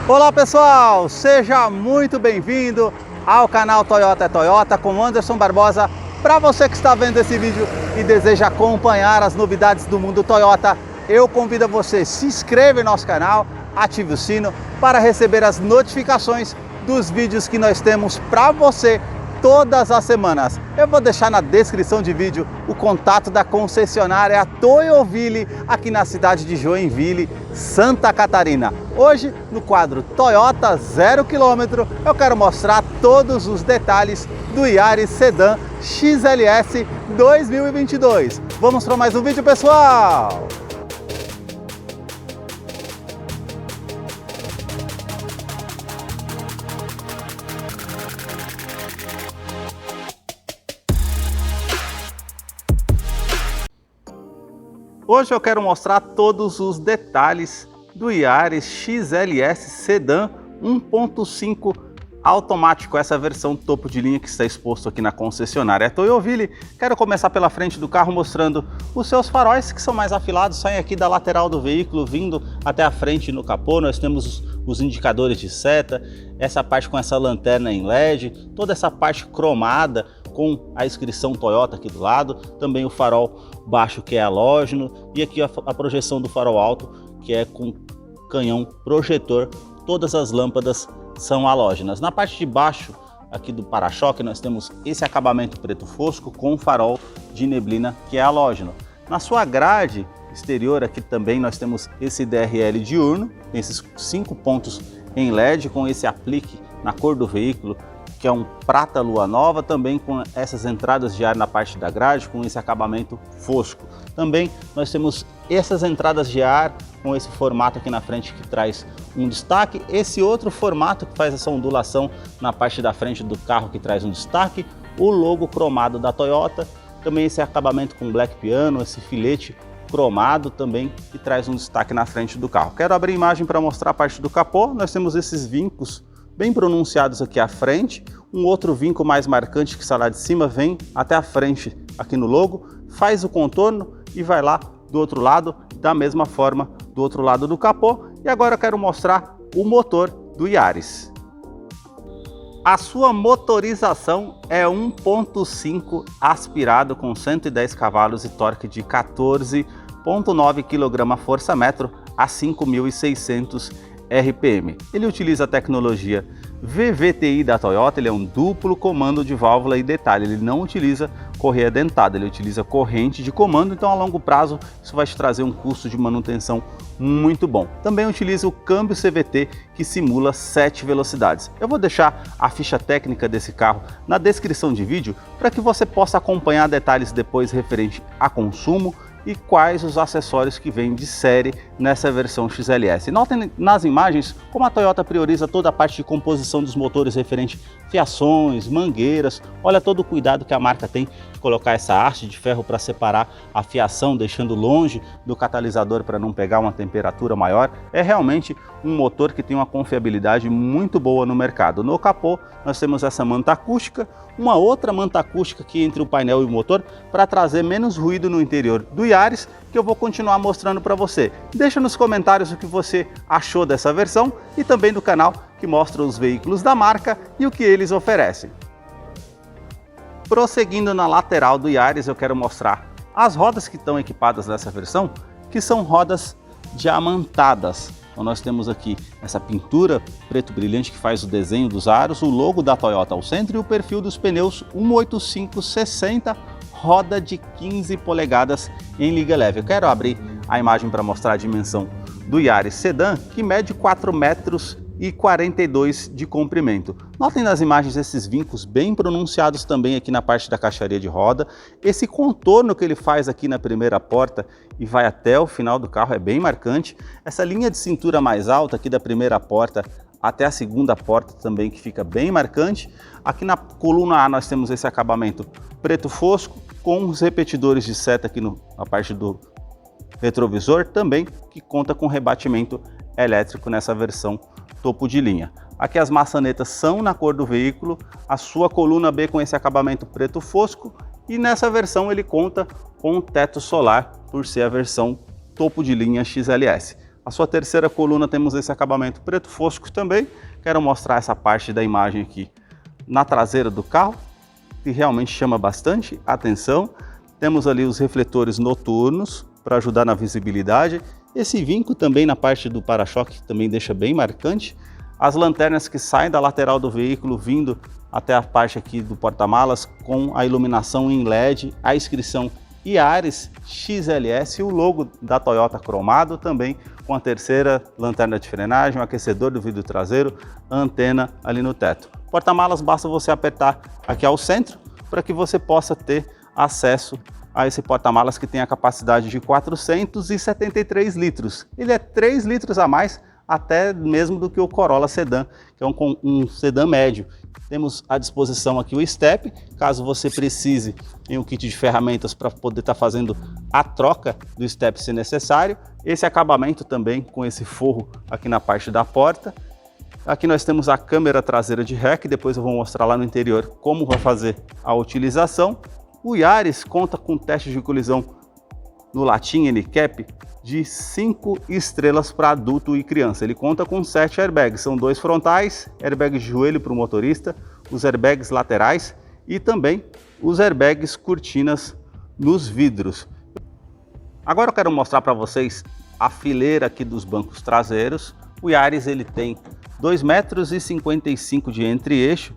Olá pessoal, seja muito bem-vindo ao canal Toyota é Toyota com Anderson Barbosa. Para você que está vendo esse vídeo e deseja acompanhar as novidades do mundo Toyota, eu convido você, se inscreva em nosso canal, ative o sino para receber as notificações dos vídeos que nós temos para você todas as semanas. Eu vou deixar na descrição de vídeo o contato da concessionária Toyoville aqui na cidade de Joinville, Santa Catarina. Hoje, no quadro Toyota 0 km, eu quero mostrar todos os detalhes do Yaris Sedan XLS 2022. Vamos para mais um vídeo, pessoal! Hoje eu quero mostrar todos os detalhes do Yaris XLS Sedan 1.5 automático, essa versão topo de linha que está exposto aqui na concessionária Toyoville. Quero começar pela frente do carro mostrando os seus faróis, que são mais afilados, saem aqui da lateral do veículo, vindo até a frente no capô. Nós temos os indicadores de seta, essa parte com essa lanterna em LED, toda essa parte cromada com a inscrição Toyota aqui do lado, também o farol baixo que é halógeno e aqui a projeção do farol alto que é com canhão projetor. Todas as lâmpadas são halógenas. Na parte de baixo aqui do para-choque nós temos esse acabamento preto fosco com farol de neblina que é halógeno. Na sua grade exterior aqui também nós temos esse DRL diurno, esses 5 pontos em LED com esse aplique na cor do veículo, que é um prata lua nova, também com essas entradas de ar na parte da grade, com esse acabamento fosco. Também nós temos essas entradas de ar com esse formato aqui na frente que traz um destaque, esse outro formato que faz essa ondulação na parte da frente do carro que traz um destaque, o logo cromado da Toyota, também esse acabamento com black piano, esse filete cromado também que traz um destaque na frente do carro. Quero abrir a imagem para mostrar a parte do capô. Nós temos esses vincos bem pronunciados aqui à frente, um outro vinco mais marcante que está lá de cima, vem até a frente aqui no logo, faz o contorno e vai lá do outro lado, da mesma forma do outro lado do capô. E agora eu quero mostrar o motor do Yaris. A sua motorização é 1.5 aspirado com 110 cavalos e torque de 14,9 kgfm a 5.600 RPM. Ele utiliza a tecnologia VVTi da Toyota, ele é um duplo comando de válvula e detalhe, ele não utiliza correia dentada, ele utiliza corrente de comando, então a longo prazo isso vai te trazer um custo de manutenção muito bom. Também utiliza o câmbio CVT que simula 7 velocidades. Eu vou deixar a ficha técnica desse carro na descrição de vídeo para que você possa acompanhar detalhes depois referente a consumo e quais os acessórios que vêm de série nessa versão XLS. Notem nas imagens como a Toyota prioriza toda a parte de composição dos motores referente a fiações, mangueiras. Olha todo o cuidado que a marca tem de colocar essa haste de ferro para separar a fiação, deixando longe do catalisador para não pegar uma temperatura maior. É realmente um motor que tem uma confiabilidade muito boa no mercado. No capô nós temos essa manta acústica, uma outra manta acústica aqui entre o painel e o motor para trazer menos ruído no interior do Yaris, que eu vou continuar mostrando para você. Deixa nos comentários o que você achou dessa versão e também do canal que mostra os veículos da marca e o que eles oferecem. Prosseguindo na lateral do Yaris, eu quero mostrar as rodas que estão equipadas nessa versão, que são rodas diamantadas. Então nós temos aqui essa pintura preto brilhante que faz o desenho dos aros, o logo da Toyota ao centro e o perfil dos pneus 185/60, roda de 15 polegadas em liga leve. Eu quero abrir a imagem para mostrar a dimensão do Yaris Sedan, que mede 4,42 m de comprimento. Notem nas imagens esses vincos bem pronunciados também aqui na parte da caixaria de roda. Esse contorno que ele faz aqui na primeira porta e vai até o final do carro é bem marcante. Essa linha de cintura mais alta aqui da primeira porta até a segunda porta também, que fica bem marcante. Aqui na coluna A nós temos esse acabamento preto fosco com os repetidores de seta aqui na parte do retrovisor também, que conta com rebatimento elétrico nessa versão topo de linha. Aqui as maçanetas são na cor do veículo, a sua coluna B com esse acabamento preto fosco e nessa versão ele conta com um teto solar por ser a versão topo de linha XLS. A sua terceira coluna temos esse acabamento preto fosco também. Quero mostrar essa parte da imagem aqui na traseira do carro, que realmente chama bastante atenção. Temos ali os refletores noturnos para ajudar na visibilidade. Esse vinco também na parte do para-choque também deixa bem marcante. As lanternas que saem da lateral do veículo vindo até a parte aqui do porta-malas com a iluminação em LED, a inscrição Yaris XLS e o logo da Toyota cromado também com a terceira lanterna de frenagem, o aquecedor do vidro traseiro, a antena ali no teto. Porta-malas basta você apertar aqui ao centro para que você possa ter acesso a esse porta-malas que tem a capacidade de 473 litros. Ele é 3 litros a mais até mesmo do que o Corolla Sedan, que é um sedã médio. Temos à disposição aqui o step, caso você precise em um kit de ferramentas para poder estar fazendo a troca do step se necessário. Esse acabamento também com esse forro aqui na parte da porta. Aqui nós temos a câmera traseira de ré, que depois eu vou mostrar lá no interior como vai fazer a utilização. O Yaris conta com teste de colisão no Latin NCAP de 5 estrelas para adulto e criança. Ele conta com 7 airbags, são 2 frontais, airbag de joelho para o motorista, os airbags laterais e também os airbags cortinas nos vidros. Agora eu quero mostrar para vocês a fileira aqui dos bancos traseiros. O Yaris ele tem 2,55 m de entre-eixo.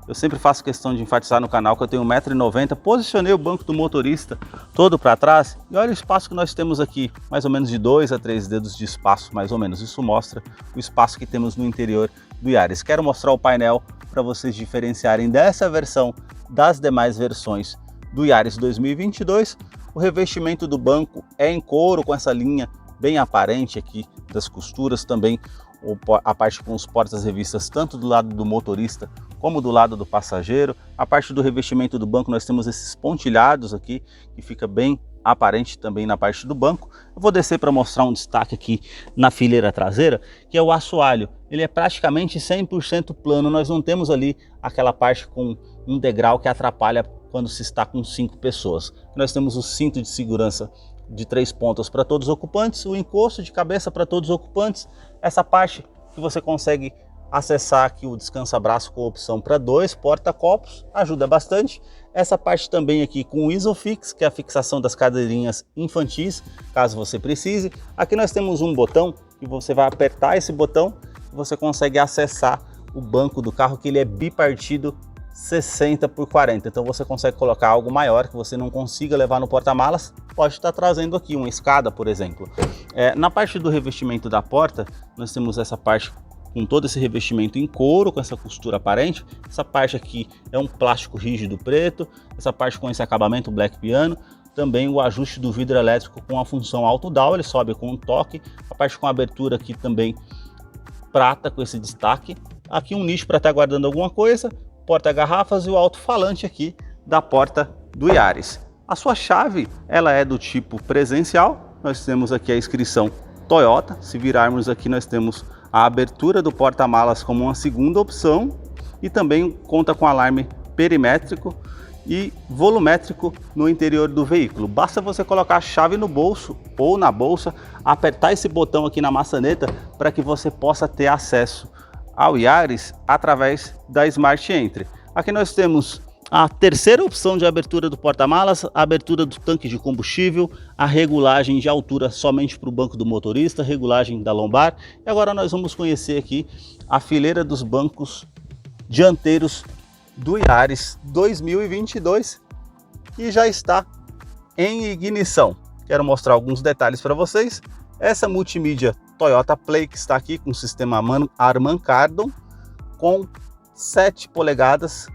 Eu sempre faço questão de enfatizar no canal que eu tenho 1,90 m. Posicionei o banco do motorista todo para trás e olha o espaço que nós temos aqui, mais ou menos de 2 a 3 dedos de espaço, mais ou menos. Isso mostra o espaço que temos no interior do Yaris. Quero mostrar o painel para vocês diferenciarem dessa versão das demais versões do Yaris 2022. O revestimento do banco é em couro com essa linha bem aparente aqui das costuras, também a parte com os portas-revistas tanto do lado do motorista como do lado do passageiro. A parte do revestimento do banco nós temos esses pontilhados aqui que fica bem aparente também na parte do banco. Eu vou descer para mostrar um destaque aqui na fileira traseira, que é o assoalho. Ele é praticamente 100% plano, nós não temos ali aquela parte com um degrau que atrapalha quando se está com 5 pessoas. Nós temos o cinto de segurança de 3 pontas para todos os ocupantes, o encosto de cabeça para todos os ocupantes, essa parte que você consegue acessar aqui o descansa-braço com opção para 2 porta-copos, ajuda bastante. Essa parte também aqui com o Isofix, que é a fixação das cadeirinhas infantis, caso você precise. Aqui nós temos um botão que você vai apertar esse botão e você consegue acessar o banco do carro, que ele é bipartido 60 por 40, então você consegue colocar algo maior que você não consiga levar no porta-malas, pode estar trazendo aqui uma escada, por exemplo. Na parte do revestimento da porta, nós temos essa parte com todo esse revestimento em couro, com essa costura aparente. Essa parte aqui é um plástico rígido preto, essa parte com esse acabamento black piano, também o ajuste do vidro elétrico com a função auto down, ele sobe com um toque, a parte com a abertura aqui também prata com esse destaque, aqui um nicho para estar guardando alguma coisa, porta-garrafas e o alto-falante aqui da porta do Yaris. A sua chave, ela é do tipo presencial, nós temos aqui a inscrição Toyota. Se virarmos aqui nós temos a abertura do porta-malas como uma segunda opção e também conta com alarme perimétrico e volumétrico no interior do veículo. Basta você colocar a chave no bolso ou na bolsa, apertar esse botão aqui na maçaneta para que você possa ter acesso ao Yaris através da Smart Entry. Aqui nós temos a terceira opção de abertura do porta-malas, a abertura do tanque de combustível, a regulagem de altura somente para o banco do motorista, regulagem da lombar. E agora nós vamos conhecer aqui a fileira dos bancos dianteiros do Yaris 2022, que já está em ignição. Quero mostrar alguns detalhes para vocês. Essa multimídia Toyota Play que está aqui com o sistema Harman Kardon com 7 polegadas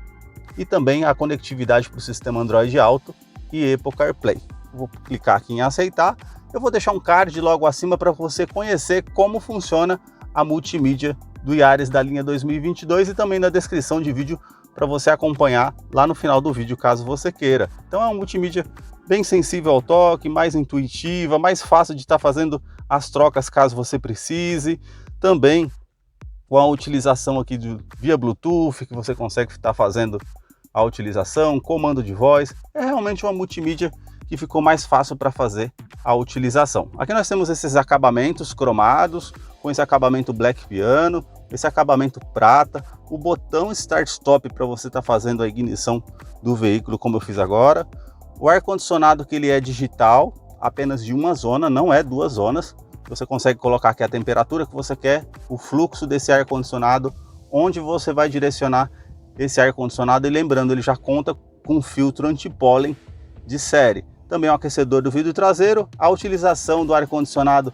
e também a conectividade para o sistema Android Auto e Apple CarPlay. Vou clicar aqui em aceitar. Eu vou deixar um card logo acima para você conhecer como funciona a multimídia do Yaris da linha 2022 e também na descrição de vídeo para você acompanhar lá no final do vídeo, caso você queira. Então é uma multimídia bem sensível ao toque, mais intuitiva, mais fácil de estar fazendo as trocas caso você precise. Também com a utilização aqui via Bluetooth, que você consegue estar fazendo a utilização, comando de voz. É realmente uma multimídia que ficou mais fácil para fazer a utilização. Aqui nós temos esses acabamentos cromados, com esse acabamento black piano, esse acabamento prata, o botão start stop para você estar fazendo a ignição do veículo, como eu fiz agora, o ar-condicionado que ele é digital, apenas de uma zona, não é duas zonas. Você consegue colocar aqui a temperatura que você quer, o fluxo desse ar-condicionado, onde você vai direcionar esse ar-condicionado, e lembrando, ele já conta com filtro antipólen de série. Também o aquecedor do vidro traseiro, a utilização do ar-condicionado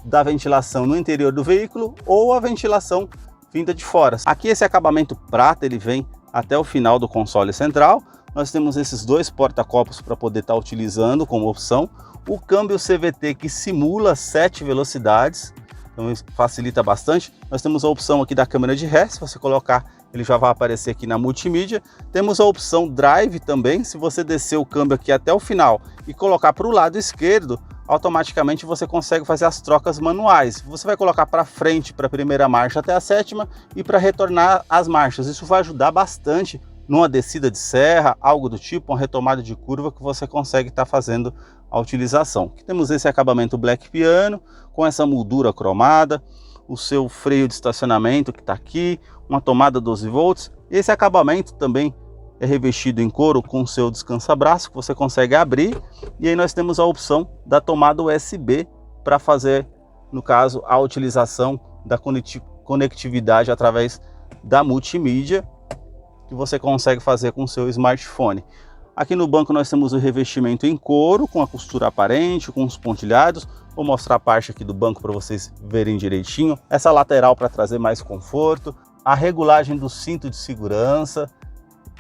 da ventilação no interior do veículo ou a ventilação vinda de fora. Aqui esse acabamento prata, ele vem até o final do console central. Nós temos esses dois porta-copos para poder estar utilizando como opção. O câmbio CVT que simula 7 velocidades, então isso facilita bastante. Nós temos a opção aqui da câmera de ré, se você colocar ele já vai aparecer aqui na multimídia. Temos a opção Drive também, se você descer o câmbio aqui até o final e colocar para o lado esquerdo, automaticamente você consegue fazer as trocas manuais. Você vai colocar para frente para a primeira marcha até a sétima e para retornar as marchas. Isso vai ajudar bastante numa descida de serra, algo do tipo, uma retomada de curva que você consegue estar fazendo a utilização. Aqui temos esse acabamento black piano com essa moldura cromada, o seu freio de estacionamento que está aqui, uma tomada 12 volts. Esse acabamento também é revestido em couro com o seu descansa-braço que você consegue abrir, e aí nós temos a opção da tomada USB para fazer, no caso, a utilização da conectividade através da multimídia que você consegue fazer com o seu smartphone. Aqui no banco nós temos o revestimento em couro com a costura aparente, com os pontilhados. Vou mostrar a parte aqui do banco para vocês verem direitinho. Essa lateral para trazer mais conforto, a regulagem do cinto de segurança,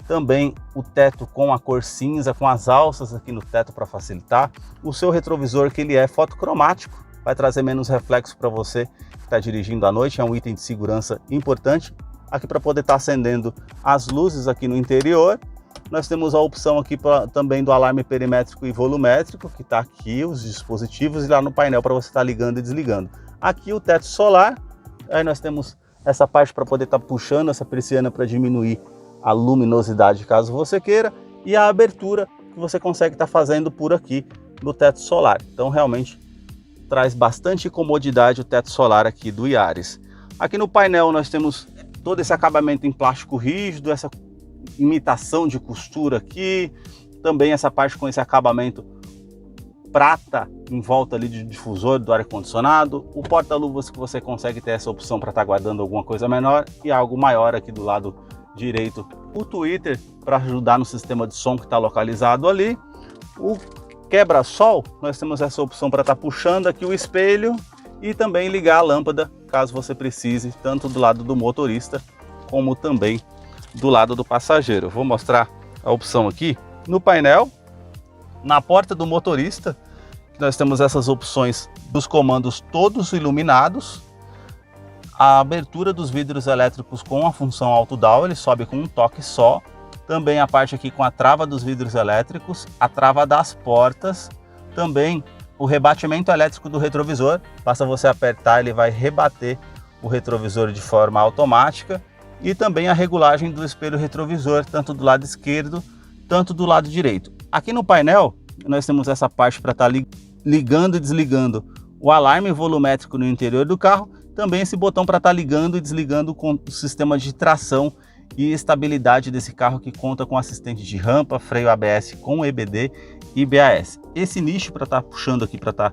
também o teto com a cor cinza, com as alças aqui no teto para facilitar. O seu retrovisor que ele é fotocromático, vai trazer menos reflexo para você que está dirigindo à noite, é um item de segurança importante. Aqui para poder estar acendendo as luzes aqui no interior. Nós temos a opção aqui também do alarme perimétrico e volumétrico, que está aqui, os dispositivos, e lá no painel para você estar ligando e desligando. Aqui o teto solar, aí nós temos essa parte para poder estar puxando essa persiana para diminuir a luminosidade caso você queira, e a abertura que você consegue estar fazendo por aqui no teto solar. Então realmente traz bastante comodidade o teto solar aqui do Yaris. Aqui no painel nós temos todo esse acabamento em plástico rígido, essa imitação de costura aqui, também essa parte com esse acabamento prata em volta ali de difusor do ar-condicionado, o porta-luvas que você consegue ter essa opção para estar guardando alguma coisa menor, e algo maior aqui do lado direito, o tweeter para ajudar no sistema de som que está localizado ali. O quebra-sol, nós temos essa opção para estar puxando aqui o espelho e também ligar a lâmpada caso você precise, tanto do lado do motorista como também do lado do passageiro. Vou mostrar a opção aqui no painel. Na porta do motorista, nós temos essas opções dos comandos todos iluminados, a abertura dos vidros elétricos com a função auto down, ele sobe com um toque só, também a parte aqui com a trava dos vidros elétricos, a trava das portas, também o rebatimento elétrico do retrovisor, basta você apertar, ele vai rebater o retrovisor de forma automática, e também a regulagem do espelho retrovisor, tanto do lado esquerdo, tanto do lado direito. Aqui no painel, nós temos essa parte para estar ligando e desligando o alarme volumétrico no interior do carro, também esse botão para estar ligando e desligando com o sistema de tração e estabilidade desse carro, que conta com assistente de rampa, freio ABS com EBD e BAS. Esse nicho para estar puxando aqui, para estar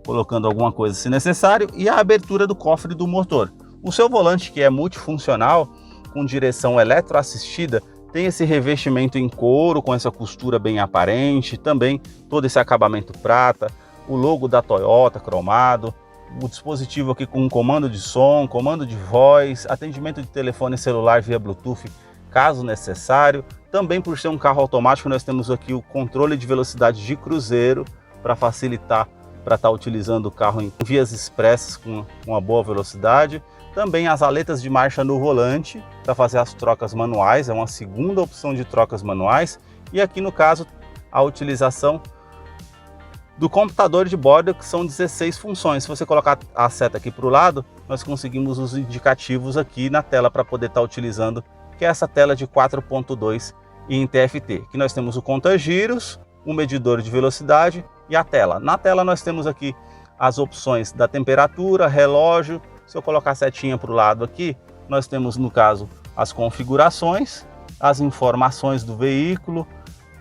colocando alguma coisa se necessário, e a abertura do cofre do motor. O seu volante, que é multifuncional, com direção eletroassistida, tem esse revestimento em couro com essa costura bem aparente, também todo esse acabamento prata, o logo da Toyota cromado, o dispositivo aqui com um comando de som, comando de voz, atendimento de telefone celular via Bluetooth caso necessário. Também, por ser um carro automático, nós temos aqui o controle de velocidade de cruzeiro para facilitar para estar utilizando o carro em vias expressas com uma boa velocidade. Também as aletas de marcha no volante para fazer as trocas manuais, é uma segunda opção de trocas manuais. E aqui no caso a utilização do computador de bordo, que são 16 funções. Se você colocar a seta aqui para o lado, nós conseguimos os indicativos aqui na tela para poder estar utilizando, que é essa tela de 4.2 em TFT. Aqui nós temos o conta-giros, um medidor de velocidade e a tela. Na tela nós temos aqui as opções da temperatura, relógio. Se eu colocar a setinha para o lado aqui, nós temos no caso as configurações, as informações do veículo,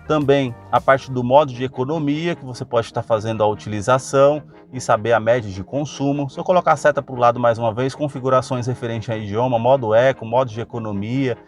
também a parte do modo de economia, que você pode estar fazendo a utilização e saber a média de consumo. Se eu colocar a seta para o lado mais uma vez, configurações referentes a idioma, modo eco, modo de economia,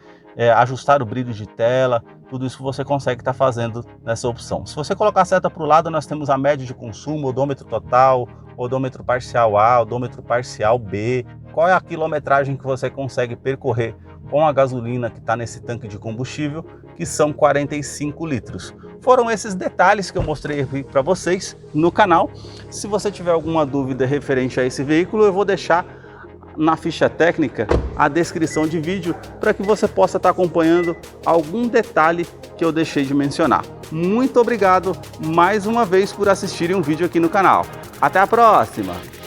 ajustar o brilho de tela, tudo isso você consegue estar fazendo nessa opção. Se você colocar a seta para o lado, nós temos a média de consumo, odômetro total, odômetro parcial A, odômetro parcial B, qual é a quilometragem que você consegue percorrer com a gasolina que está nesse tanque de combustível, que são 45 litros. Foram esses detalhes que eu mostrei para vocês no canal. Se você tiver alguma dúvida referente a esse veículo, eu vou deixar na ficha técnica a descrição de vídeo para que você possa estar acompanhando algum detalhe que eu deixei de mencionar. Muito obrigado mais uma vez por assistirem um vídeo aqui no canal. Até a próxima!